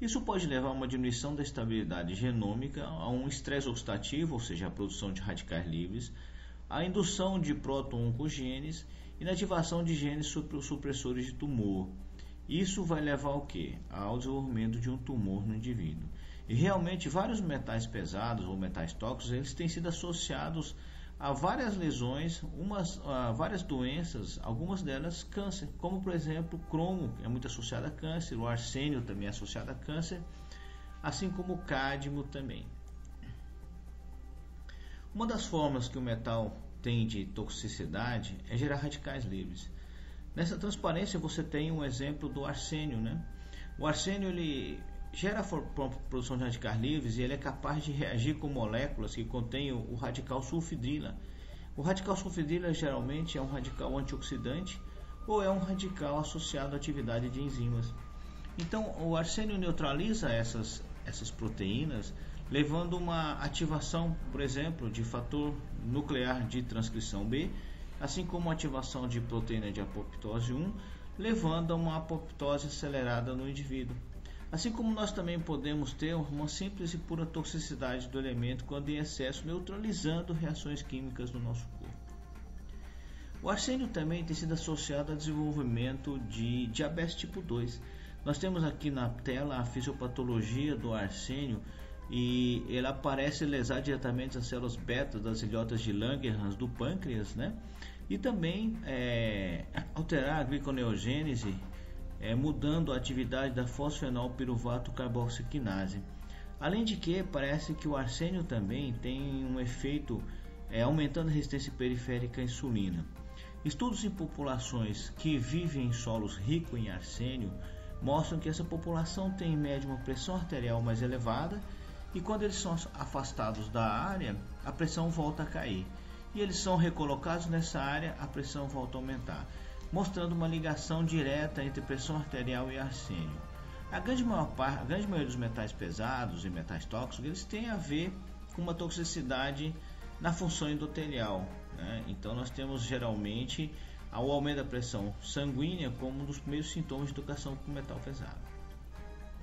Isso pode levar a uma diminuição da estabilidade genômica, a um estresse oxidativo, ou seja, a produção de radicais livres, a indução de proto-oncogenes e na ativação de genes supressores de tumor. Isso vai levar ao quê? Ao desenvolvimento de um tumor no indivíduo. E realmente vários metais pesados ou metais tóxicos, eles têm sido associados a várias lesões, a várias doenças, algumas delas câncer, como por exemplo o cromo, que é muito associado a câncer, o arsênio também é associado a câncer, assim como o cádmio também. Uma das formas que o metal tem de toxicidade é gerar radicais livres. Nessa transparência você tem um exemplo do arsênio, né? O arsênio ele gera a produção de radicais livres e ele é capaz de reagir com moléculas que contêm o radical sulfidrila. O radical sulfidrila geralmente é um radical antioxidante ou é um radical associado à atividade de enzimas. Então o arsênio neutraliza essas proteínas, levando uma ativação, por exemplo, de fator nuclear de transcrição B, assim como a ativação de proteína de apoptose 1, levando a uma apoptose acelerada no indivíduo. Assim como nós também podemos ter uma simples e pura toxicidade do elemento quando em excesso, neutralizando reações químicas no nosso corpo. O arsênio também tem sido associado ao desenvolvimento de diabetes tipo 2. Nós temos aqui na tela a fisiopatologia do arsênio e ele aparece lesar diretamente as células beta das ilhotas de Langerhans do pâncreas, né? E também alterar a gliconeogênese, mudando a atividade da fosfenolpiruvato carboxiquinase. Além de que parece que o arsênio também tem um efeito aumentando a resistência periférica à insulina. Estudos em populações que vivem em solos ricos em arsênio mostram que essa população tem em média uma pressão arterial mais elevada e quando eles são afastados da área, a pressão volta a cair. E eles são recolocados nessa área, a pressão volta a aumentar, mostrando uma ligação direta entre pressão arterial e arsênio. A grande maioria dos metais pesados e metais tóxicos, eles têm a ver com uma toxicidade na função endotelial, né? Então nós temos geralmente o aumento da pressão sanguínea como um dos primeiros sintomas de intoxicação por metal pesado.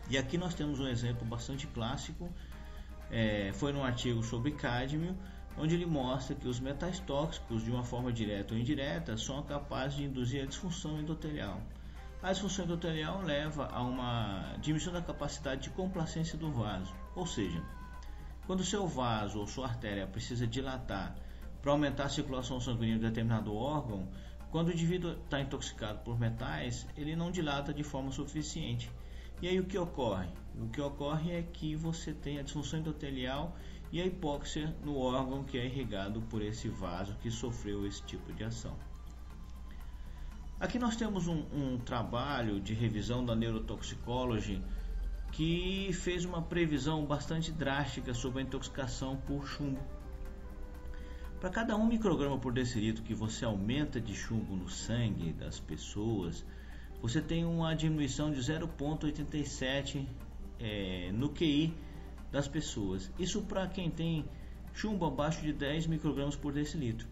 E aqui nós temos um exemplo bastante clássico, foi num artigo sobre cádmio, onde ele mostra que os metais tóxicos, de uma forma direta ou indireta, são capazes de induzir a disfunção endotelial. A disfunção endotelial leva a uma diminuição da capacidade de complacência do vaso, ou seja, quando o seu vaso ou sua artéria precisa dilatar para aumentar a circulação sanguínea de determinado órgão, quando o indivíduo está intoxicado por metais, ele não dilata de forma suficiente. E aí o que ocorre? O que ocorre é que você tem a disfunção endotelial e a hipóxia no órgão que é irrigado por esse vaso que sofreu esse tipo de ação. Aqui nós temos um trabalho de revisão da Neurotoxicology que fez uma previsão bastante drástica sobre a intoxicação por chumbo. Para cada 1 micrograma por decilitro que você aumenta de chumbo no sangue das pessoas, você tem uma diminuição de 0,87 no QI das pessoas. Isso para quem tem chumbo abaixo de 10 microgramas por decilitro.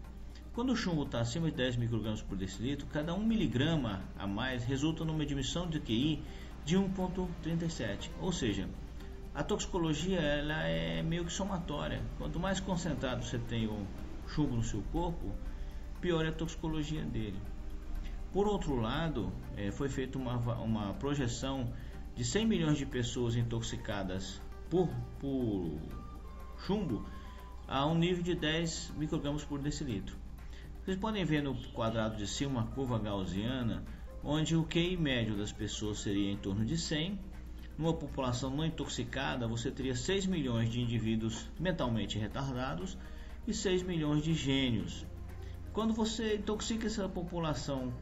Quando o chumbo está acima de 10 microgramas por decilitro, cada 1 miligrama a mais resulta numa diminuição de QI de 1,37. Ou seja, a toxicologia ela é meio que somatória. Quanto mais concentrado você tem o chumbo no seu corpo, pior é a toxicologia dele. Por outro lado, foi feita uma projeção de 100 milhões de pessoas intoxicadas por chumbo a um nível de 10 microgramas por decilitro. Vocês podem ver no quadrado de cima uma curva gaussiana, onde o QI médio das pessoas seria em torno de 100. Numa população não intoxicada, você teria 6 milhões de indivíduos mentalmente retardados e 6 milhões de gênios. Quando você intoxica essa população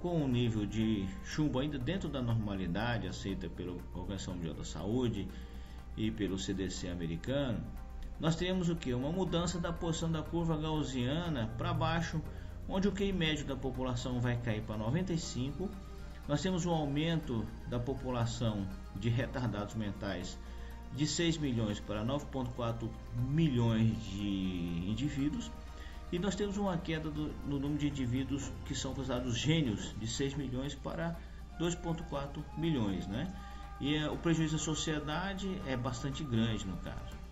com um nível de chumbo ainda dentro da normalidade aceita pela Organização Mundial da Saúde e pelo CDC americano, nós teremos o que? Uma mudança da posição da curva gaussiana para baixo, onde o QI médio da população vai cair para 95. Nós temos um aumento da população de retardados mentais de 6 milhões para 9,4 milhões de indivíduos. E nós temos uma queda no número de indivíduos que são considerados gênios de 6 milhões para 2,4 milhões, né? E o prejuízo à sociedade é bastante grande no caso.